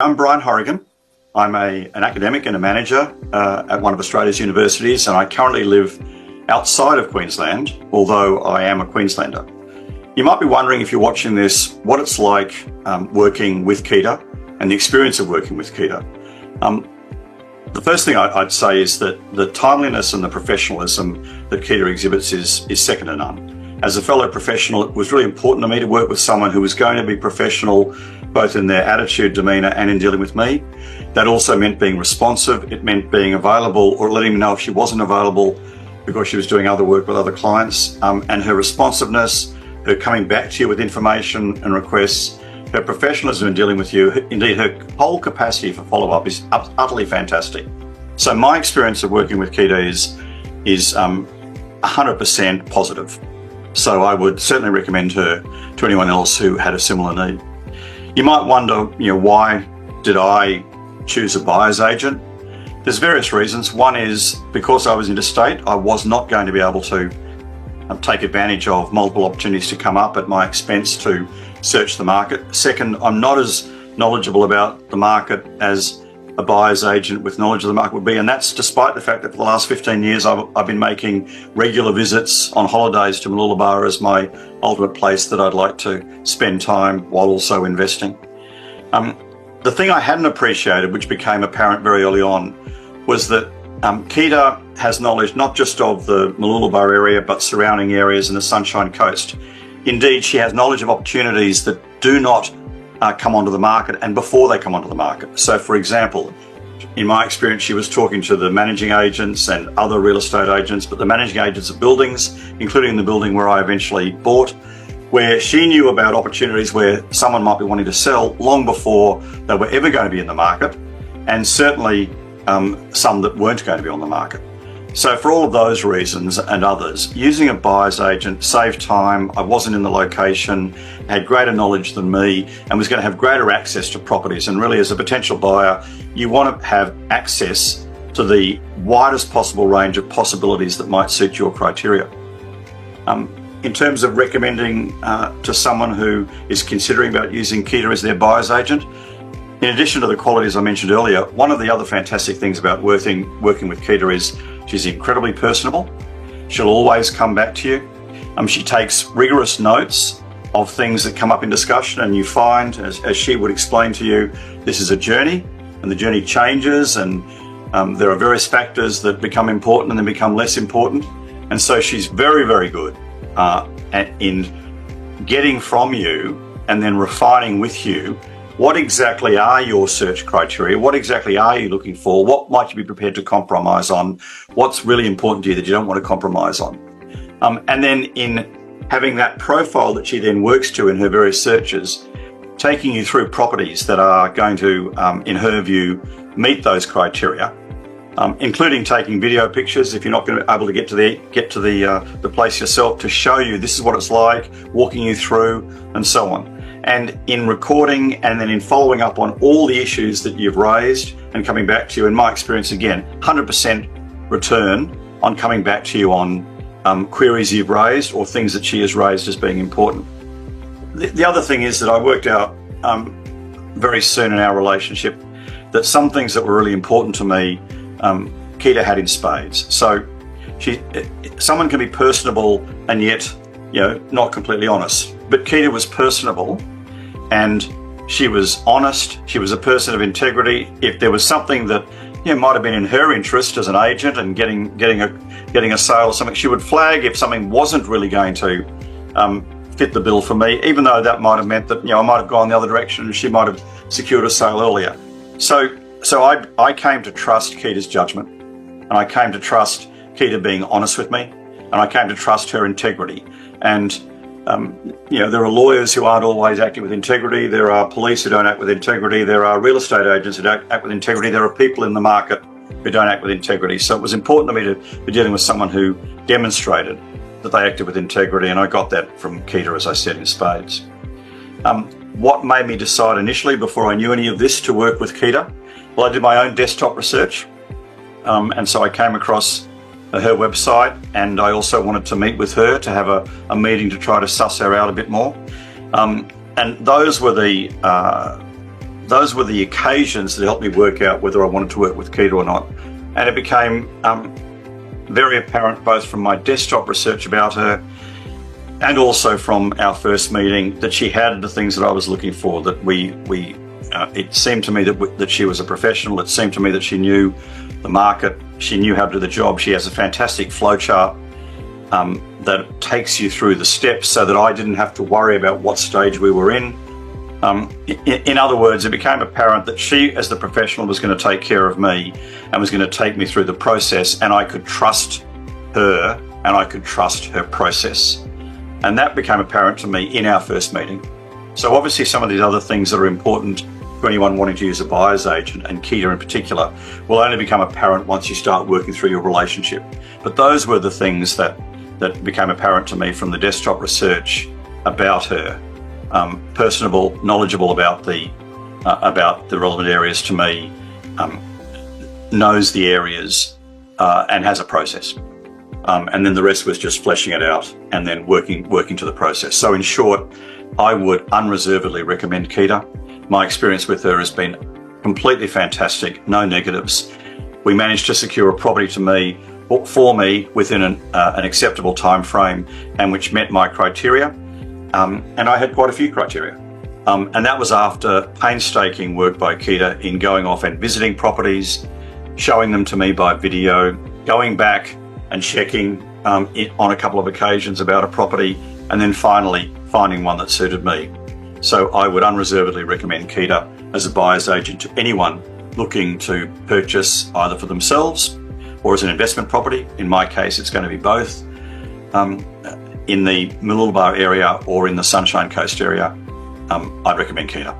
I'm Bryan. I'm an academic and a manager at one of Australia's universities, and I currently live outside of Queensland, although I am a Queenslander. You might be wondering, if you're watching this, what it's like working with Kita and the experience of working with Kita. The first thing I'd say is that the timeliness and the professionalism that Kita exhibits is second to none. As a fellow professional, it was really important to me to work with someone who was going to be professional, both in their attitude, demeanour, and in dealing with me. That also meant being responsive. It meant being available, or letting me know if she wasn't available because she was doing other work with other clients. And her responsiveness, her coming back to you with information and requests, her professionalism in dealing with you, indeed her whole capacity for follow-up is utterly fantastic. So my experience of working with Kita is 100% positive. So I would certainly recommend her to anyone else who had a similar need. You might wonder, why did I choose a buyer's agent? There's various reasons. One is because I was interstate, I was not going to be able to take advantage of multiple opportunities to come up at my expense to search the market. Second, I'm not as knowledgeable about the market as a buyer's agent with knowledge of the market would be, and that's despite the fact that for the last 15 years I've been making regular visits on holidays to Mooloolaba as my ultimate place that I'd like to spend time while also investing. The thing I hadn't appreciated, which became apparent very early on, was that Kita has knowledge not just of the Mooloolaba area but surrounding areas in the Sunshine Coast. Indeed, she has knowledge of opportunities that do not come onto the market and before they come onto the market. So for example, in my experience, she was talking to the managing agents and other real estate agents, but the managing agents of buildings, including the building where I eventually bought, where she knew about opportunities where someone might be wanting to sell long before they were ever going to be in the market, and certainly some that weren't going to be on the market. So for all of those reasons and others, using a buyer's agent saved time. I wasn't in the location, had greater knowledge than me, and was going to have greater access to properties. And really, as a potential buyer, you want to have access to the widest possible range of possibilities that might suit your criteria. In terms of recommending to someone who is considering about using Kita as their buyer's agent, in addition to the qualities I mentioned earlier, one of the other fantastic things about working with Kita is she's incredibly personable. She'll always come back to you. She takes rigorous notes of things that come up in discussion, and you find, as she would explain to you, this is a journey, and the journey changes, and there are various factors that become important and then become less important. And so she's very, very good in getting from you and then refining with you what exactly are your search criteria, what exactly are you looking for, what might you be prepared to compromise on, what's really important to you that you don't want to compromise on. And then in having that profile that she then works to in her various searches, taking you through properties that are going to, in her view, meet those criteria, including taking video pictures if you're not going to be able to get to the place yourself, to show you this is what it's like, walking you through, and so on. And in recording and then in following up on all the issues that you've raised and coming back to you, in my experience, again, 100% return on coming back to you on queries you've raised or things that she has raised as being important. The other thing is that I worked out very soon in our relationship that some things that were really important to me, Kita had in spades. So someone can be personable and yet not completely honest. But Kita was personable and she was honest. She was a person of integrity. If there was something that might have been in her interest as an agent and getting a sale or something, she would flag if something wasn't really going to fit the bill for me, even though that might have meant that I might have gone the other direction and she might have secured a sale earlier. So I came to trust Kita's judgment, and I came to trust Kita being honest with me, and I came to trust her integrity. And there are lawyers who aren't always acting with integrity. There are police who don't act with integrity. There are real estate agents who don't act with integrity. There are people in the market who don't act with integrity. So it was important to me to be dealing with someone who demonstrated that they acted with integrity, and I got that from Kita, as I said, in spades. What made me decide initially, before I knew any of this, to work with Kita? Well, I did my own desktop research, and so I came across her website, and I also wanted to meet with her to have a meeting to try to suss her out a bit more. And those were the those were the occasions that helped me work out whether I wanted to work with Kita or not. And it became very apparent both from my desktop research about her and also from our first meeting that she had the things that I was looking for, that it seemed to me that she was a professional. It seemed to me that she knew the market. She knew how to do the job. She has a fantastic flowchart that takes you through the steps so that I didn't have to worry about what stage we were in. In other words, it became apparent that she, as the professional, was going to take care of me and was going to take me through the process, and I could trust her and I could trust her process. And that became apparent to me in our first meeting. So obviously some of these other things that are important to anyone wanting to use a buyer's agent, and Kita in particular, will only become apparent once you start working through your relationship. But those were the things that became apparent to me from the desktop research about her. Personable, knowledgeable about the relevant areas to me, knows the areas, and has a process. And then the rest was just fleshing it out and then working to the process. So in short, I would unreservedly recommend Kita. My experience with her has been completely fantastic, no negatives. We managed to secure a property for me within an acceptable time frame, and which met my criteria. And I had quite a few criteria. And that was after painstaking work by Kita in going off and visiting properties, showing them to me by video, going back and checking on a couple of occasions about a property, and then finally finding one that suited me. So I would unreservedly recommend Kita as a buyer's agent to anyone looking to purchase either for themselves or as an investment property. In my case, it's going to be both. In the Mooloolaba area or in the Sunshine Coast area, I'd recommend Kita.